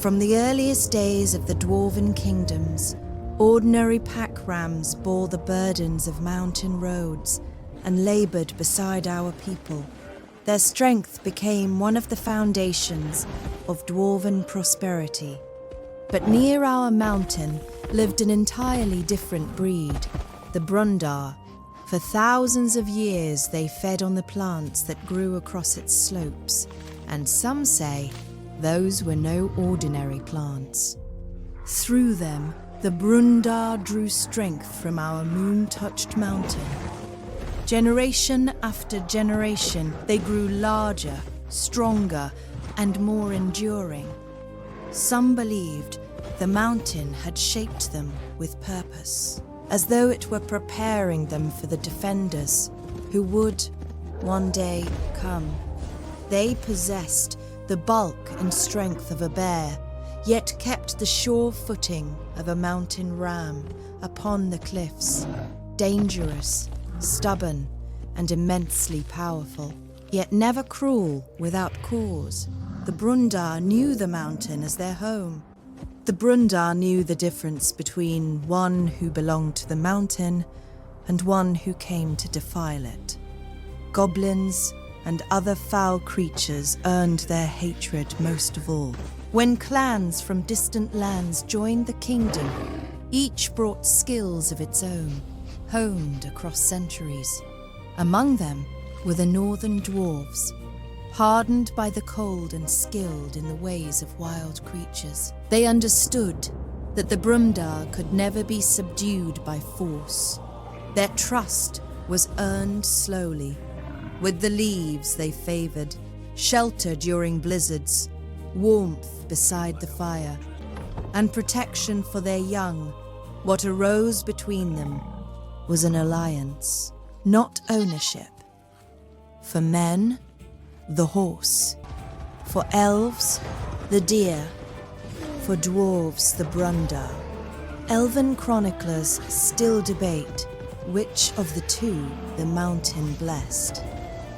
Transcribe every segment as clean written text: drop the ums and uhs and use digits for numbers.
From the earliest days of the Dwarven kingdoms, ordinary pack rams bore the burdens of mountain roads and laboured beside our people. Their strength became one of the foundations of Dwarven prosperity. But near our mountain lived an entirely different breed, the Brundar. For thousands of years they fed on the plants that grew across its slopes, and some say those were no ordinary plants. Through them, the Brundar drew strength from our moon-touched mountain. Generation after generation, they grew larger, stronger, and more enduring. Some believed the mountain had shaped them with purpose, as though it were preparing them for the defenders who would one day come. They possessed the bulk and strength of a bear, yet kept the sure footing of a mountain ram upon the cliffs, dangerous, stubborn, and immensely powerful, yet never cruel without cause. The Brundar knew the mountain as their home. The Brundar knew the difference between one who belonged to the mountain and one who came to defile it. Goblins and other foul creatures earned their hatred most of all. When clans from distant lands joined the kingdom, each brought skills of its own, honed across centuries. Among them were the northern dwarves, hardened by the cold and skilled in the ways of wild creatures. They understood that the Brundar could never be subdued by force. Their trust was earned slowly. With the leaves they favoured, shelter during blizzards, warmth beside the fire, and protection for their young. What arose between them was an alliance, not ownership. For men, the horse. For elves, the deer. For dwarves, the Brundar. Elven chroniclers still debate which of the two the mountain blessed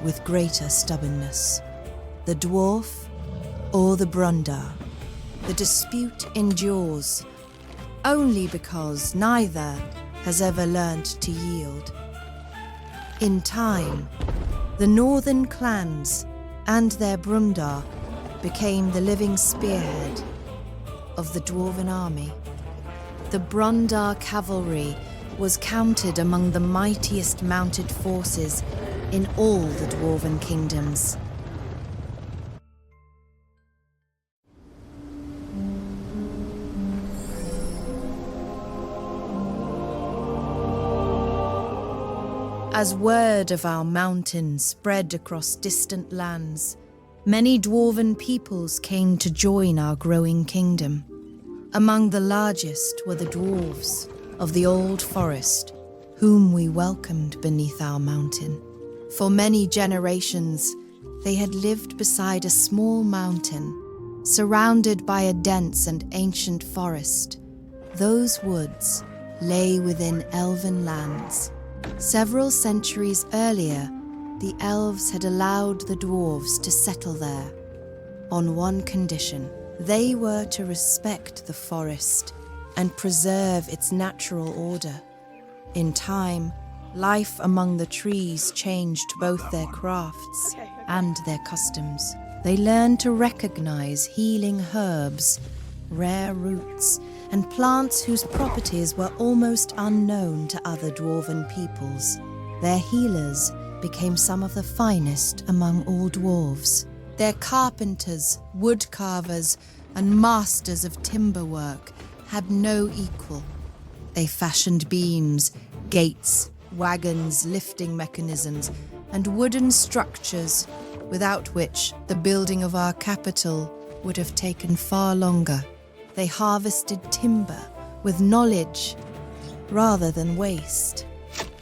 with greater stubbornness, the dwarf or the Brundar. The dispute endures only because neither has ever learnt to yield. In time, the northern clans and their Brundar became the living spearhead of the Dwarven army. The Brundar cavalry was counted among the mightiest mounted forces in all the Dwarven kingdoms. As word of our mountain spread across distant lands, many Dwarven peoples came to join our growing kingdom. Among the largest were the dwarves of the old forest, whom we welcomed beneath our mountain. For many generations, they had lived beside a small mountain, surrounded by a dense and ancient forest. Those woods lay within elven lands. Several centuries earlier, the elves had allowed the dwarves to settle there, on one condition. They were to respect the forest and preserve its natural order. In time, life among the trees changed both their crafts and their customs. They learned to recognize healing herbs, rare roots, and plants whose properties were almost unknown to other Dwarven peoples. Their healers became some of the finest among all dwarves. Their carpenters, wood carvers, and masters of timber work had no equal. They fashioned beams, gates, wagons, lifting mechanisms, and wooden structures without which the building of our capital would have taken far longer. They harvested timber with knowledge rather than waste.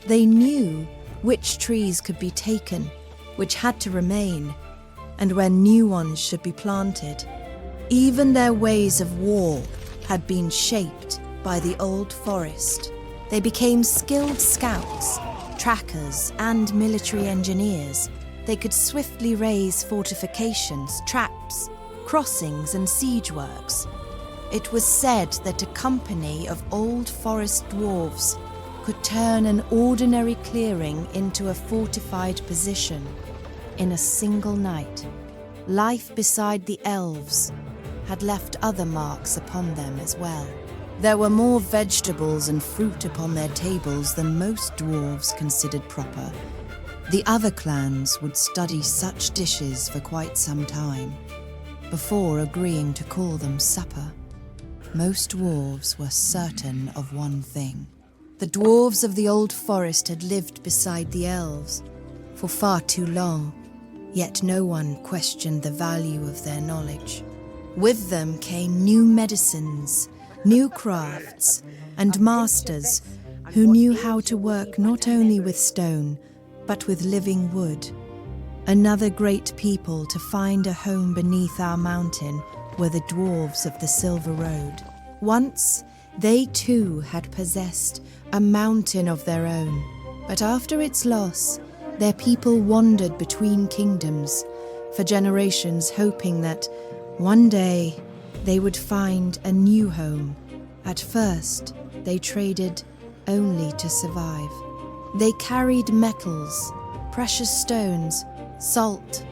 They knew which trees could be taken, which had to remain, and when new ones should be planted. Even their ways of war had been shaped by the old forest. They became skilled scouts, trackers, and military engineers. They could swiftly raise fortifications, traps, crossings and siege works. It was said that a company of old forest dwarves could turn an ordinary clearing into a fortified position in a single night. Life beside the elves had left other marks upon them as well. There were more vegetables and fruit upon their tables than most dwarves considered proper. The other clans would study such dishes for quite some time, before agreeing to call them supper. Most dwarves were certain of one thing. The dwarves of the old forest had lived beside the elves for far too long, yet no one questioned the value of their knowledge. With them came new medicines, new crafts, and masters who knew how to work not only with stone, but with living wood. Another great people to find a home beneath our mountain were the dwarves of the Silver Road. Once, they too had possessed a mountain of their own, but after its loss, their people wandered between kingdoms for generations, hoping that one day they would find a new home. At first, they traded only to survive. They carried metals, precious stones, salt,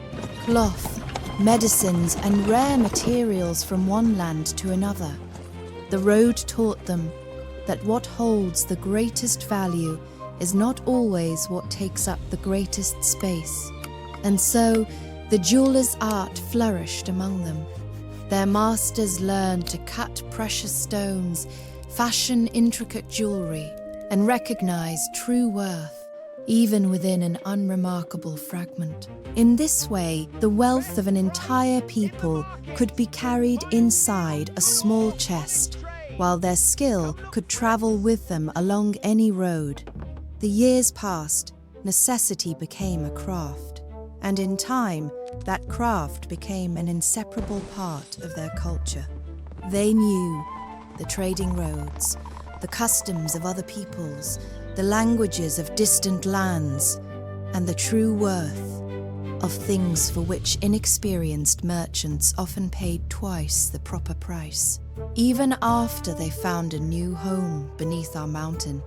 cloth, medicines, and rare materials from one land to another. The road taught them that what holds the greatest value is not always what takes up the greatest space. And so, the jeweler's art flourished among them. Their masters learned to cut precious stones, fashion intricate jewelry, and recognize true worth, even within an unremarkable fragment. In this way, the wealth of an entire people could be carried inside a small chest, while their skill could travel with them along any road. The years passed, necessity became a craft, and in time, that craft became an inseparable part of their culture. They knew the trading roads, the customs of other peoples, the languages of distant lands, and the true worth of things for which inexperienced merchants often paid twice the proper price. Even after they found a new home beneath our mountain,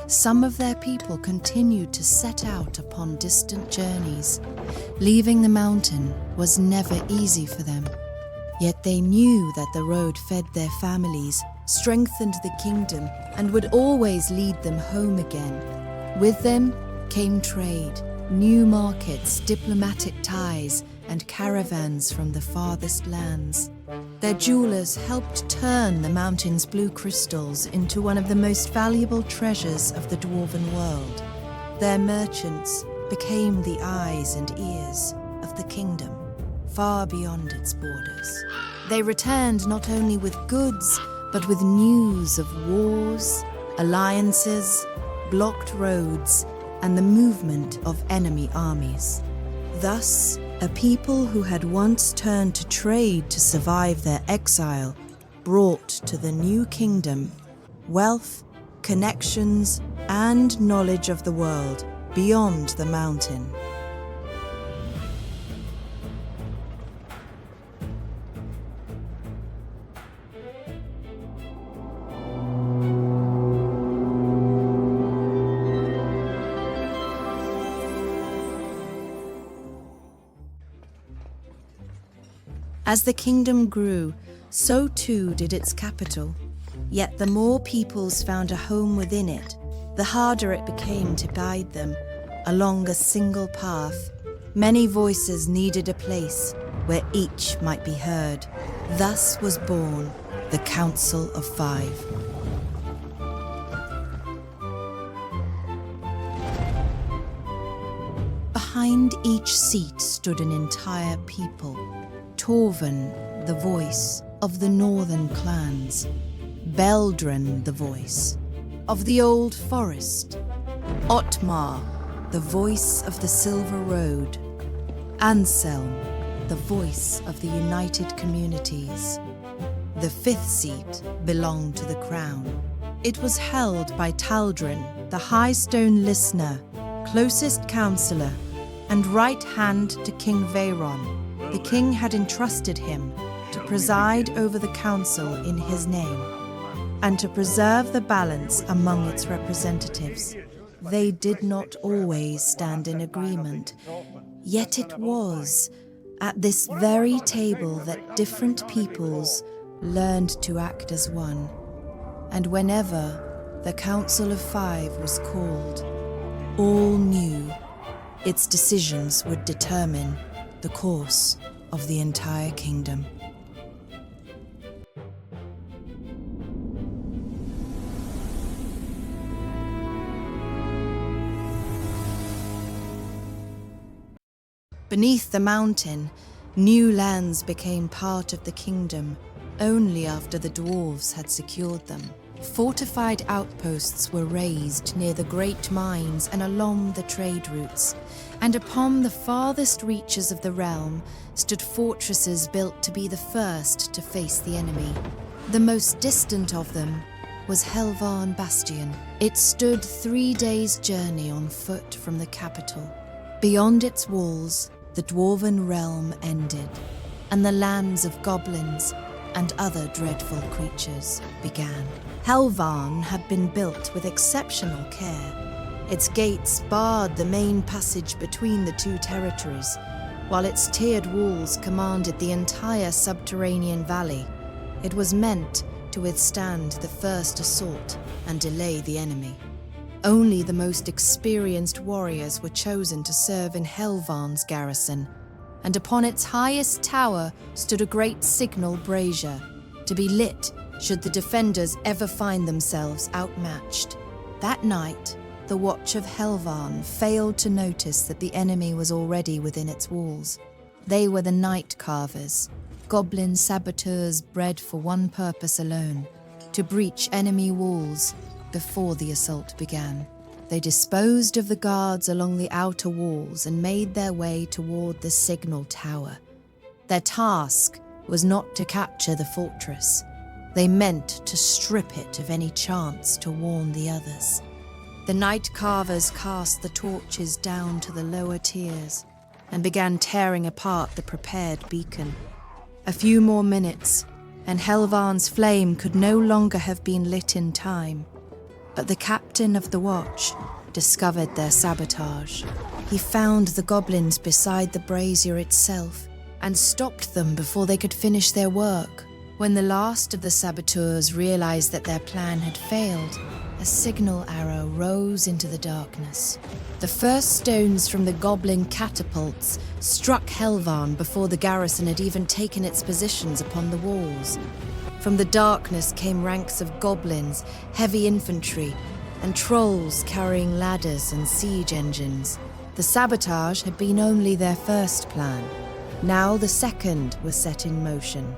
some of their people continued to set out upon distant journeys. Leaving the mountain was never easy for them, yet they knew that the road fed their families, strengthened the kingdom, and would always lead them home again. With them came trade, new markets, diplomatic ties, and caravans from the farthest lands. Their jewelers helped turn the mountain's blue crystals into one of the most valuable treasures of the Dwarven world. Their merchants became the eyes and ears of the kingdom, far beyond its borders. They returned not only with goods, but with news of wars, alliances, blocked roads, and the movement of enemy armies. Thus, a people who had once turned to trade to survive their exile brought to the new kingdom wealth, connections, and knowledge of the world beyond the mountain. As the kingdom grew, so too did its capital. Yet the more peoples found a home within it, the harder it became to guide them along a single path. Many voices needed a place where each might be heard. Thus was born the Council of Five. Behind each seat stood an entire people. Torven, the voice of the northern clans. Beldren, the voice of the old forest. Otmar, the voice of the Silver Road. Anselm, the voice of the united communities. The fifth seat belonged to the crown. It was held by Taldrin, the High Stone Listener, closest counselor, and right hand to King Veyron. The king had entrusted him preside over the council in his name, and to preserve the balance among its representatives. They did not always stand in agreement, yet it was at this very table that different peoples learned to act as one. And whenever the Council of Five was called, all knew its decisions would determine the course of the entire kingdom. Beneath the mountain, new lands became part of the kingdom only after the dwarves had secured them. Fortified outposts were raised near the great mines and along the trade routes, and upon the farthest reaches of the realm stood fortresses built to be the first to face the enemy. The most distant of them was Hellburn Bastion. It stood 3 days' journey on foot from the capital. Beyond its walls, the Dwarven realm ended, and the lands of goblins and other dreadful creatures began. Hellburn had been built with exceptional care. Its gates barred the main passage between the two territories, while its tiered walls commanded the entire subterranean valley. It was meant to withstand the first assault and delay the enemy. Only the most experienced warriors were chosen to serve in Hellburn's garrison, and upon its highest tower stood a great signal brazier, to be lit should the defenders ever find themselves outmatched. That night, the Watch of Hellburn failed to notice that the enemy was already within its walls. They were the Night Carvers, goblin saboteurs bred for one purpose alone: to breach enemy walls before the assault began. They disposed of the guards along the outer walls and made their way toward the signal tower. Their task was not to capture the fortress. They meant to strip it of any chance to warn the others. The Night Carvers cast the torches down to the lower tiers and began tearing apart the prepared beacon. A few more minutes, and Hellburn's flame could no longer have been lit in time. But the captain of the watch discovered their sabotage. He found the goblins beside the brazier itself and stopped them before they could finish their work. When the last of the saboteurs realized that their plan had failed, a signal arrow rose into the darkness. The first stones from the goblin catapults struck Hellburn before the garrison had even taken its positions upon the walls. From the darkness came ranks of goblins, heavy infantry, and trolls carrying ladders and siege engines. The sabotage had been only their first plan. Now the second was set in motion.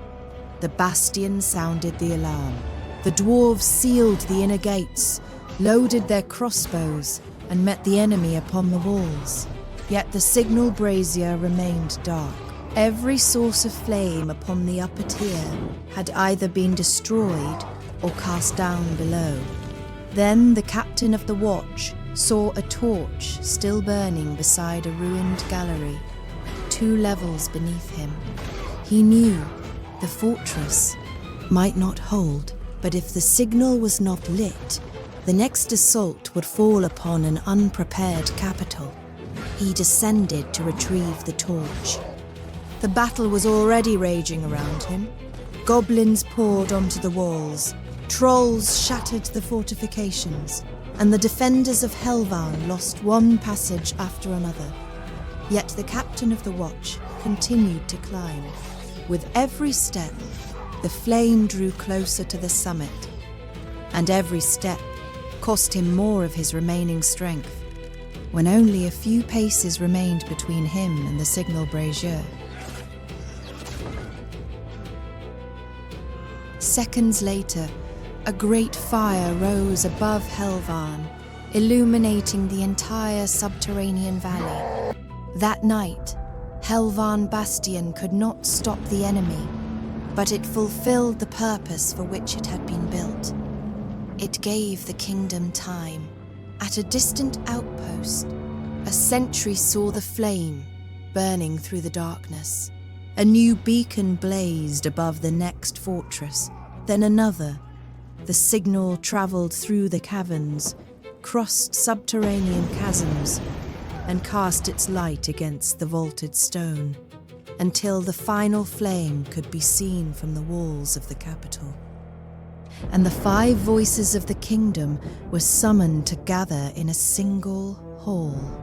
The bastion sounded the alarm. The dwarves sealed the inner gates, loaded their crossbows, and met the enemy upon the walls. Yet the signal brazier remained dark. Every source of flame upon the upper tier had either been destroyed or cast down below. Then the captain of the watch saw a torch still burning beside a ruined gallery, 2 levels beneath him. He knew the fortress might not hold, but if the signal was not lit, the next assault would fall upon an unprepared capital. He descended to retrieve the torch. The battle was already raging around him. Goblins poured onto the walls, trolls shattered the fortifications, and the defenders of Hellburn lost one passage after another. Yet the captain of the watch continued to climb. With every step, the flame drew closer to the summit, and every step cost him more of his remaining strength. When only a few paces remained between him and the signal brazier, seconds later, a great fire rose above Hellburn, illuminating the entire subterranean valley. That night, Hellburn Bastion could not stop the enemy, but it fulfilled the purpose for which it had been built. It gave the kingdom time. At a distant outpost, a sentry saw the flame burning through the darkness. A new beacon blazed above the next fortress, then another. The signal travelled through the caverns, crossed subterranean chasms, and cast its light against the vaulted stone, until the final flame could be seen from the walls of the capital. And the 5 voices of the kingdom were summoned to gather in a single hall.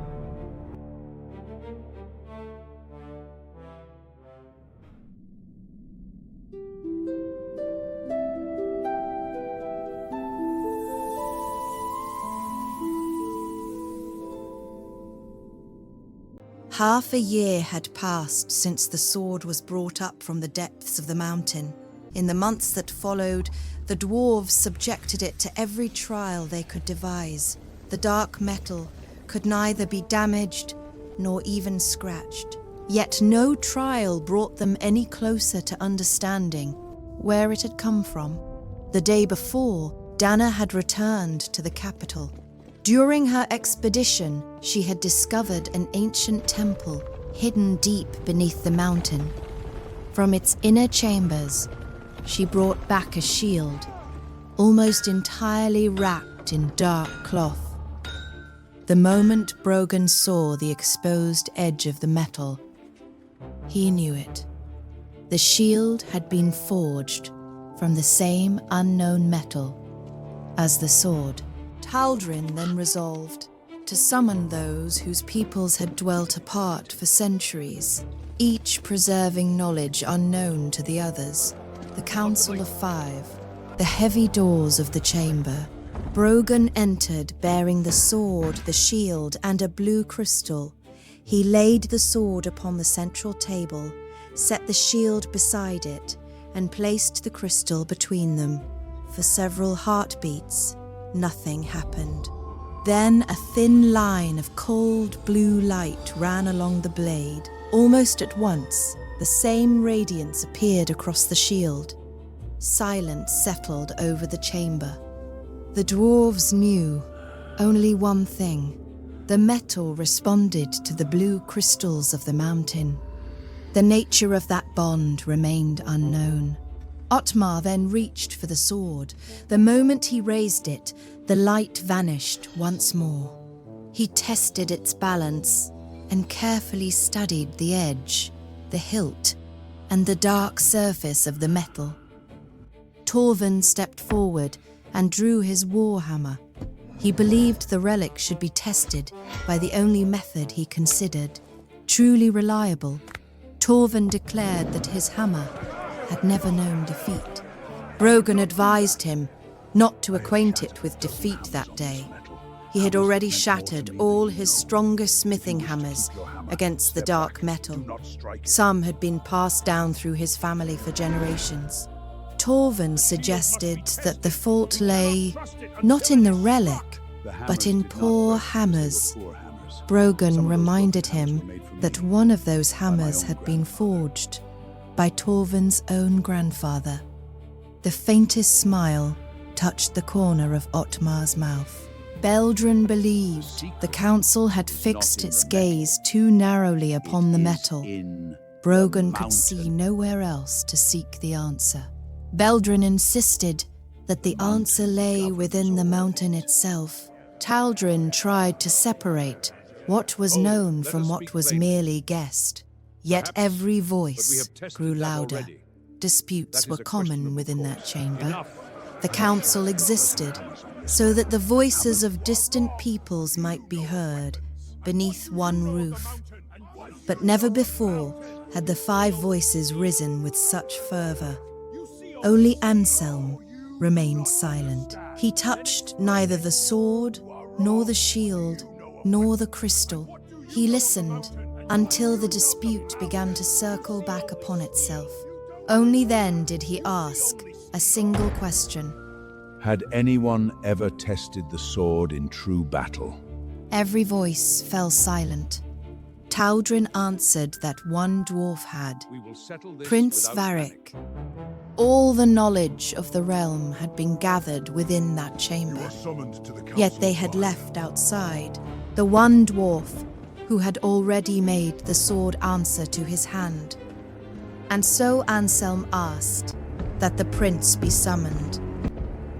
Half a year had passed since the sword was brought up from the depths of the mountain. In the months that followed, the dwarves subjected it to every trial they could devise. The dark metal could neither be damaged nor even scratched. Yet no trial brought them any closer to understanding where it had come from. The day before, Dana had returned to the capital. During her expedition, she had discovered an ancient temple hidden deep beneath the mountain. From its inner chambers, she brought back a shield, almost entirely wrapped in dark cloth. The moment Brogan saw the exposed edge of the metal, he knew it. The shield had been forged from the same unknown metal as the sword. Haldrin then resolved to summon those whose peoples had dwelt apart for centuries, each preserving knowledge unknown to the others. The Council of 5, the heavy doors of the chamber. Brogan entered bearing the sword, the shield, and a blue crystal. He laid the sword upon the central table, set the shield beside it, and placed the crystal between them. For several heartbeats, nothing happened. Then a thin line of cold blue light ran along the blade. Almost at once, the same radiance appeared across the shield. Silence settled over the chamber. The dwarves knew only one thing. The metal responded to the blue crystals of the mountain. The nature of that bond remained unknown. Otmar then reached for the sword. The moment he raised it, the light vanished once more. He tested its balance and carefully studied the edge, the hilt, and the dark surface of the metal. Torvin stepped forward and drew his warhammer. He believed the relic should be tested by the only method he considered truly reliable. Torvin declared that his hammer had never known defeat. Brogan advised him not to acquaint it with defeat that day. He had already shattered all his strongest smithing hammers against the dark metal. Some had been passed down through his family for generations. Torvin suggested that the fault lay not in the relic, but in poor hammers. Brogan reminded him that one of those hammers had been forged by Torvin's own grandfather. The faintest smile touched the corner of Otmar's mouth. Beldrin believed the council had fixed its gaze too narrowly upon the metal. Brogan could see nowhere else to seek the answer. Beldrin insisted that the answer lay within the mountain itself. Taldrin tried to separate what was known from what was merely guessed. Yet every voice grew louder. Disputes were common within that chamber. The council existed so that the voices of distant peoples might be heard beneath one roof. But never before had the 5 voices risen with such fervour. Only Anselm remained silent. He touched neither the sword, nor the shield, nor the crystal. He listened until the dispute began to circle back upon itself. Only then did he ask a single question. Had anyone ever tested the sword in true battle? Every voice fell silent. Taldrin answered that one dwarf had, Prince Varric. All the knowledge of the realm had been gathered within that chamber, yet they had left outside. The one dwarf who had already made the sword answer to his hand. And so Anselm asked that the prince be summoned.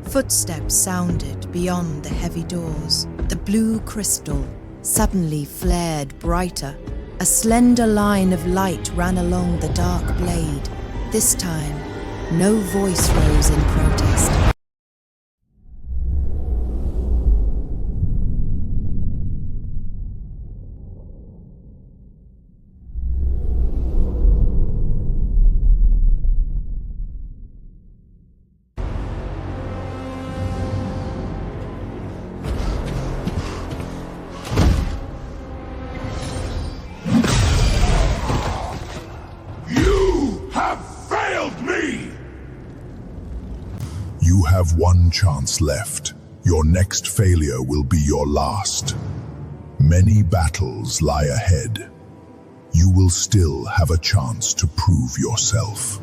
Footsteps sounded beyond the heavy doors. The blue crystal suddenly flared brighter. A slender line of light ran along the dark blade. This time, no voice rose in protest. You have one chance left. Your next failure will be your last. Many battles lie ahead. You will still have a chance to prove yourself.